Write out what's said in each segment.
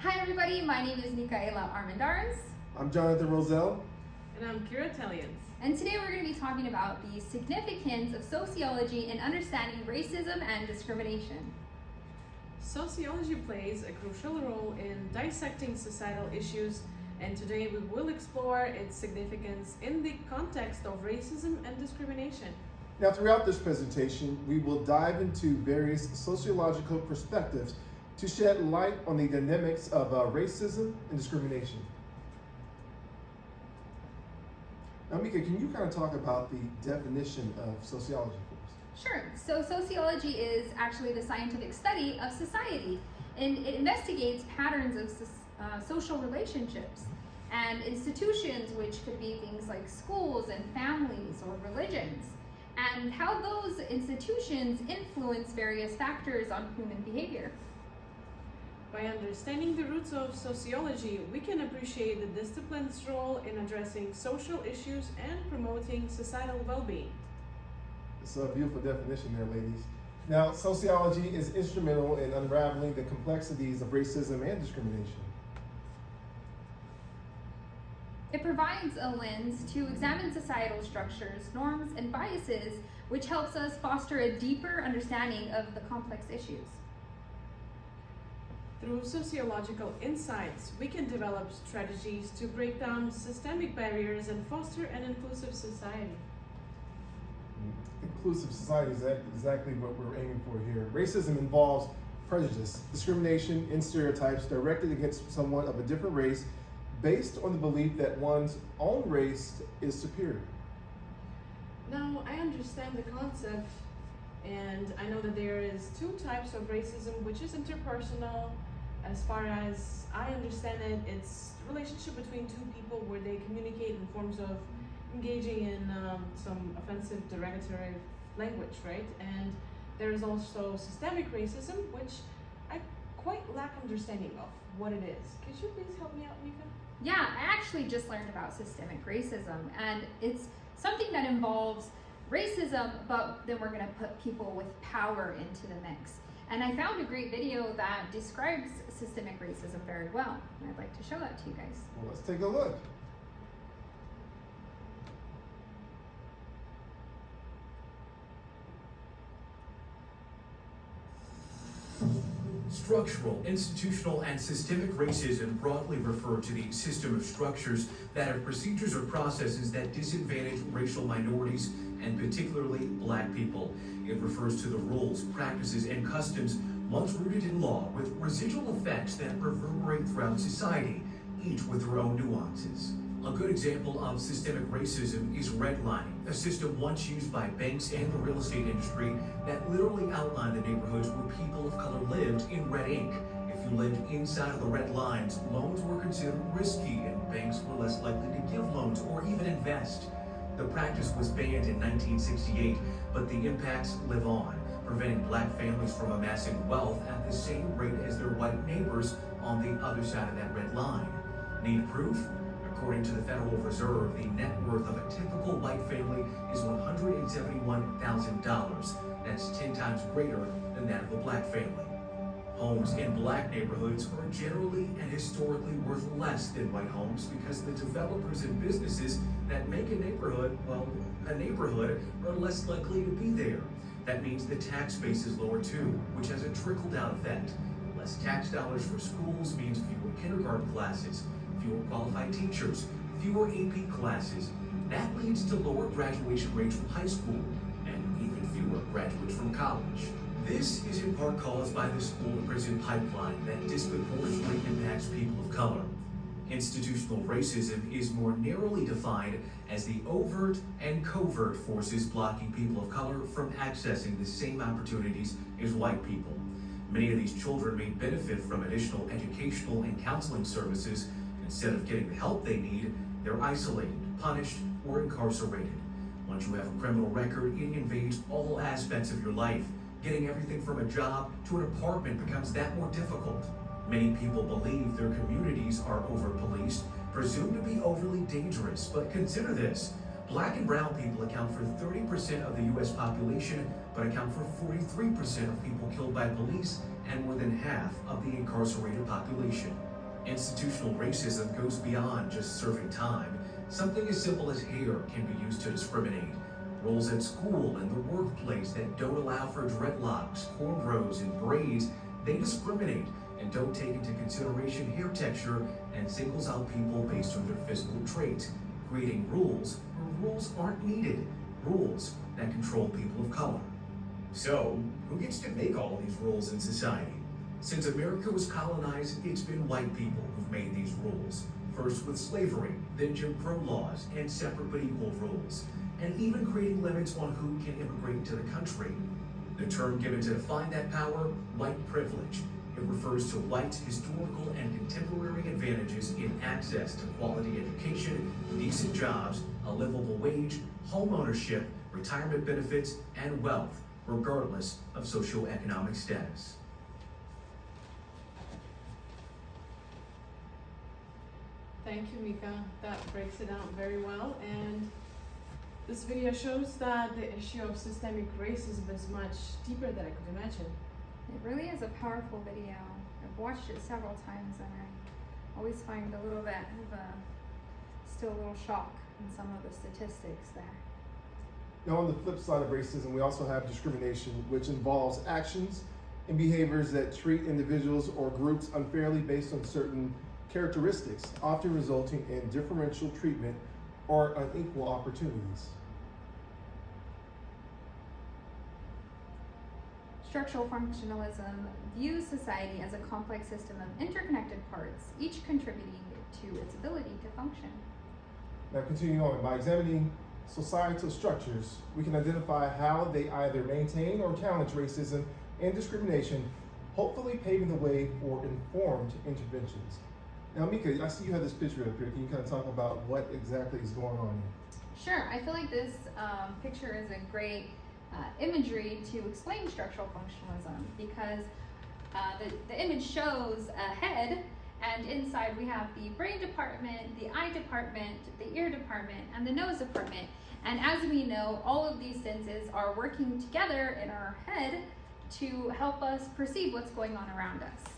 Hi everybody, my name is Micyala Armendars. I'm Jonathan Roselle. And I'm Kira Tellians. And today we're going to be talking about the significance of sociology in understanding racism and discrimination. Sociology plays a crucial role in dissecting societal issues, and today we will explore its significance in the context of racism and discrimination. Now, throughout this presentation, we will dive into various sociological perspectives to shed light on the dynamics of racism and discrimination. Now, Mika, can you kind of talk about the definition of sociology for us? Sure. So sociology is actually the scientific study of society, and it investigates patterns of social relationships and institutions, which could be things like schools and families or religions, and how those institutions influence various factors on human behavior. By understanding the roots of sociology, we can appreciate the discipline's role in addressing social issues and promoting societal well-being. It's a beautiful definition there, ladies. Now, sociology is instrumental in unraveling the complexities of racism and discrimination. It provides a lens to examine societal structures, norms, and biases, which helps us foster a deeper understanding of the complex issues. Through sociological insights, we can develop strategies to break down systemic barriers and foster an inclusive society. Inclusive society is exactly what we're aiming for here. Racism involves prejudice, discrimination, and stereotypes directed against someone of a different race based on the belief that one's own race is superior. Now, I understand the concept, and I know that there is two types of racism, which is interpersonal. As far as I understand it, it's the relationship between two people where they communicate in forms of engaging in some offensive, derogatory language, right? And there is also systemic racism, which I quite lack understanding of what it is. Could you please help me out, Mika? Yeah, I actually just learned about systemic racism, and it's something that involves racism, but then we're going to put people with power into the mix. And I found a great video that describes systemic racism very well, and I'd like to show that to you guys. Well, let's take a look. Structural, institutional, and systemic racism broadly refer to the system of structures that have procedures or processes that disadvantage racial minorities, and particularly Black people. It refers to the rules, practices, and customs once rooted in law with residual effects that reverberate throughout society, each with their own nuances. A good example of systemic racism is redlining, a system once used by banks and the real estate industry that literally outlined the neighborhoods where people of color lived in red ink. If you lived inside of the red lines, loans were considered risky and banks were less likely to give loans or even invest. The practice was banned in 1968, but the impacts live on, preventing Black families from amassing wealth at the same rate as their white neighbors on the other side of that red line. Need proof? According to the Federal Reserve, the net worth of a typical white family is $171,000. That's 10 times greater than that of a Black family. Homes in Black neighborhoods are generally and historically worth less than white homes because the developers and businesses that make a neighborhood, are less likely to be there. That means the tax base is lower too, which has a trickle-down effect. Less tax dollars for schools means fewer kindergarten classes, fewer qualified teachers, fewer AP classes. That leads to lower graduation rates from high school and even fewer graduates from college. This is in part caused by the school-to-prison pipeline that disproportionately impacts people of color. Institutional racism is more narrowly defined as the overt and covert forces blocking people of color from accessing the same opportunities as white people. Many of these children may benefit from additional educational and counseling services. Instead of getting the help they need, they're isolated, punished, or incarcerated. Once you have a criminal record, it invades all aspects of your life. Getting everything from a job to an apartment becomes that more difficult. Many people believe their communities are over-policed, presumed to be overly dangerous, but consider this. Black and brown people account for 30% of the U.S. population, but account for 43% of people killed by police and more than half of the incarcerated population. Institutional racism goes beyond just serving time. Something as simple as hair can be used to discriminate. Roles at school and the workplace that don't allow for dreadlocks, cornrows, and braids, they discriminate and don't take into consideration hair texture and singles out people based on their physical traits, creating rules where rules aren't needed, rules that control people of color. So, who gets to make all of these rules in society? Since America was colonized, it's been white people who've made these rules. First with slavery, then Jim Crow laws, and separate but equal rules, and even creating limits on who can immigrate into the country. The term given to define that power, white privilege. It refers to whites' historical and contemporary advantages in access to quality education, decent jobs, a livable wage, home ownership, retirement benefits, and wealth, regardless of socioeconomic status. Thank you, Mika. That breaks it down very well. And this video shows that the issue of systemic racism is much deeper than I could imagine. It really is a powerful video. I've watched it several times and I always find a little bit of still a little shock in some of the statistics there. Now, on the flip side of racism, we also have discrimination, which involves actions and behaviors that treat individuals or groups unfairly based on certain characteristics, often resulting in differential treatment or unequal opportunities. Structural functionalism views society as a complex system of interconnected parts, each contributing to its ability to function. Now, continuing on, by examining societal structures, we can identify how they either maintain or challenge racism and discrimination, hopefully paving the way for informed interventions. Now, Mika, I see you have this picture up here. Can you kind of talk about what exactly is going on here? Sure, I feel like this picture is a great imagery to explain structural functionalism because the image shows a head, and inside we have the brain department, the eye department, the ear department, and the nose department. And as we know, all of these senses are working together in our head to help us perceive what's going on around us.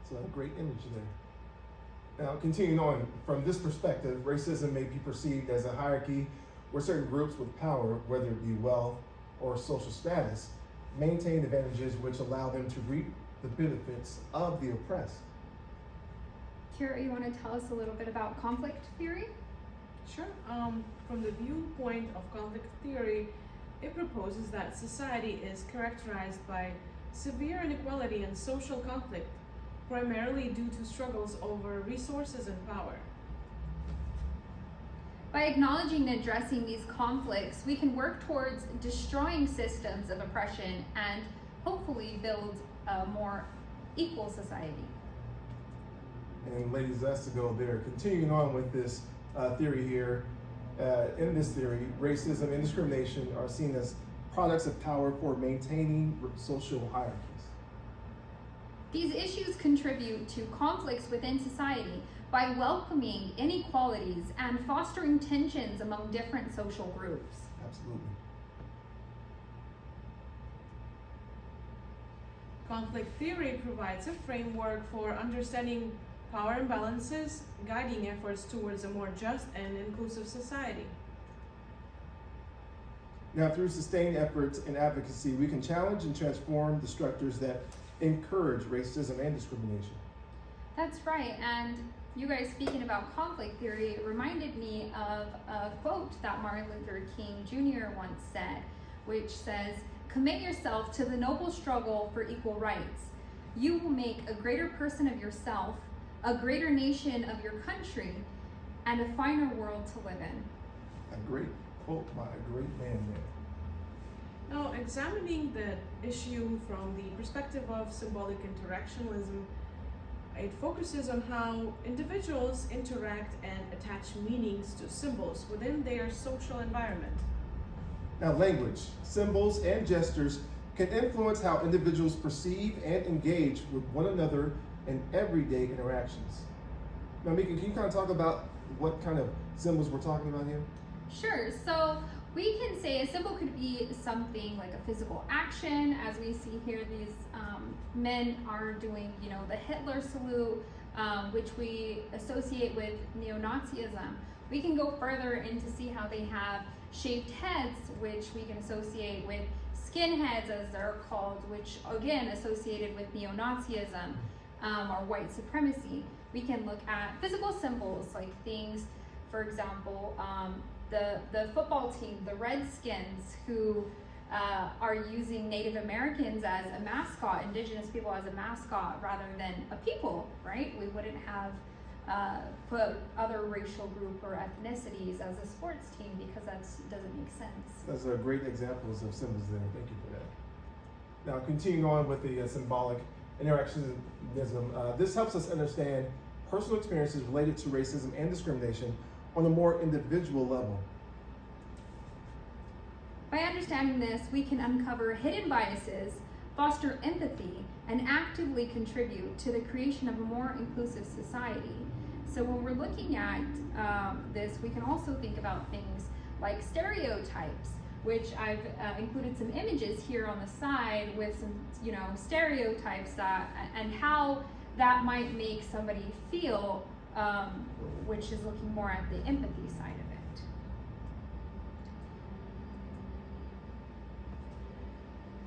So a great image there. Now, continuing on, from this perspective, racism may be perceived as a hierarchy where certain groups with power, whether it be wealth or social status, maintain advantages which allow them to reap the benefits of the oppressed. Kira, you want to tell us a little bit about conflict theory? Sure. From the viewpoint of conflict theory, it proposes that society is characterized by severe inequality and social conflict, primarily due to struggles over resources and power. By acknowledging and addressing these conflicts, we can work towards destroying systems of oppression and hopefully build a more equal society. And ladies, that's to go there. Continuing on with this theory here, in this theory, racism and discrimination are seen as products of power for maintaining social hierarchies. These issues contribute to conflicts within society by welcoming inequalities and fostering tensions among different social groups. Absolutely. Conflict theory provides a framework for understanding power imbalances, guiding efforts towards a more just and inclusive society. Now, through sustained efforts and advocacy, we can challenge and transform the structures that encourage racism and discrimination. That's right, and you guys speaking about conflict theory reminded me of a quote that Martin Luther King Jr. once said, which says, "Commit yourself to the noble struggle for equal rights. You will make a greater person of yourself, a greater nation of your country, and a finer world to live in." A great quote by a great man there. Now, examining the issue from the perspective of symbolic interactionism, it focuses on how individuals interact and attach meanings to symbols within their social environment. Now, language, symbols, and gestures can influence how individuals perceive and engage with one another in everyday interactions. Now, Mika, can you kind of talk about what kind of symbols we're talking about here? Sure, so We can say a symbol could be something like a physical action, as we see here. These men are doing, the Hitler salute, which we associate with neo-Nazism. We can go further in to see how they have shaved heads, which we can associate with skinheads, as they're called, which again associated with neo-Nazism or white supremacy. We can look at physical symbols like things, for example, the football team, the Redskins, who are using Native Americans as a mascot, indigenous people as a mascot, rather than a people, right? We wouldn't have put other racial group or ethnicities as a sports team because that doesn't make sense. Those are great examples of symbols there. Thank you for that. Now, continuing on with the symbolic interactionism, this helps us understand personal experiences related to racism and discrimination on a more individual level. By understanding this, we can uncover hidden biases, foster empathy, and actively contribute to the creation of a more inclusive society. So when we're looking at this, we can also think about things like stereotypes, which I've included some images here on the side with some, stereotypes and how that might make somebody feel, which is looking more at the empathy side of it.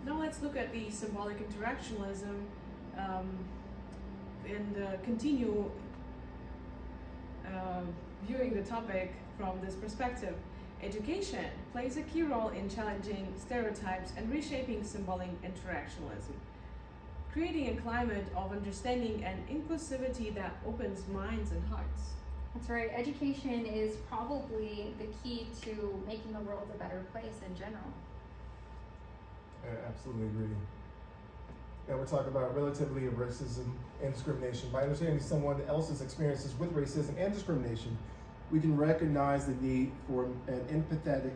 Now let's look at the symbolic interactionalism and continue viewing the topic from this perspective. Education plays a key role in challenging stereotypes and reshaping symbolic interactionalism, creating a climate of understanding and inclusivity that opens minds and hearts. That's right. Education is probably the key to making the world a better place in general. I absolutely agree. Now we're talking about relativity of racism and discrimination. By understanding someone else's experiences with racism and discrimination, we can recognize the need for an empathetic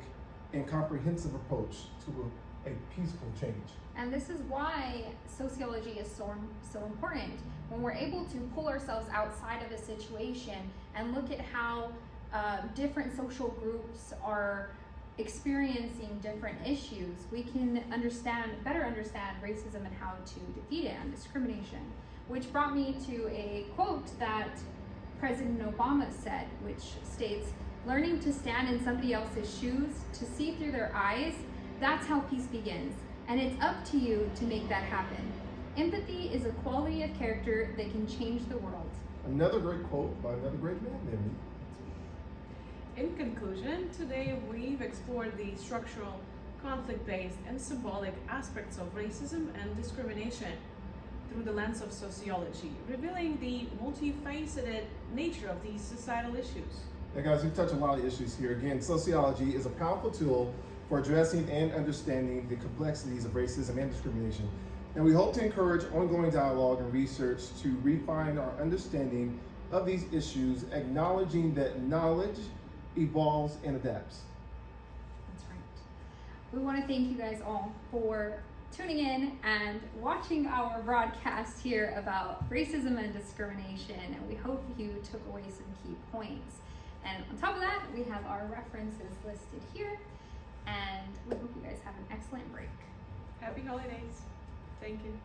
and comprehensive approach to a peaceful change. And this is why sociology is so important. When we're able to pull ourselves outside of a situation and look at how different social groups are experiencing different issues, we can better understand racism and how to defeat it and discrimination. Which brought me to a quote that President Obama said, which states, "Learning to stand in somebody else's shoes, to see through their eyes, that's how peace begins. And it's up to you to make that happen. Empathy is a quality of character that can change the world." Another great quote by another great man there. In conclusion, today we've explored the structural, conflict-based, and symbolic aspects of racism and discrimination through the lens of sociology, revealing the multifaceted nature of these societal issues. Yeah, guys, we've touched on a lot of issues here. Again, sociology is a powerful tool for addressing and understanding the complexities of racism and discrimination. And we hope to encourage ongoing dialogue and research to refine our understanding of these issues, acknowledging that knowledge evolves and adapts. That's right. We want to thank you guys all for tuning in and watching our broadcast here about racism and discrimination, and we hope you took away some key points. And on top of that, we have our references listed here, and we hope you guys have an excellent break. Happy holidays. Thank you.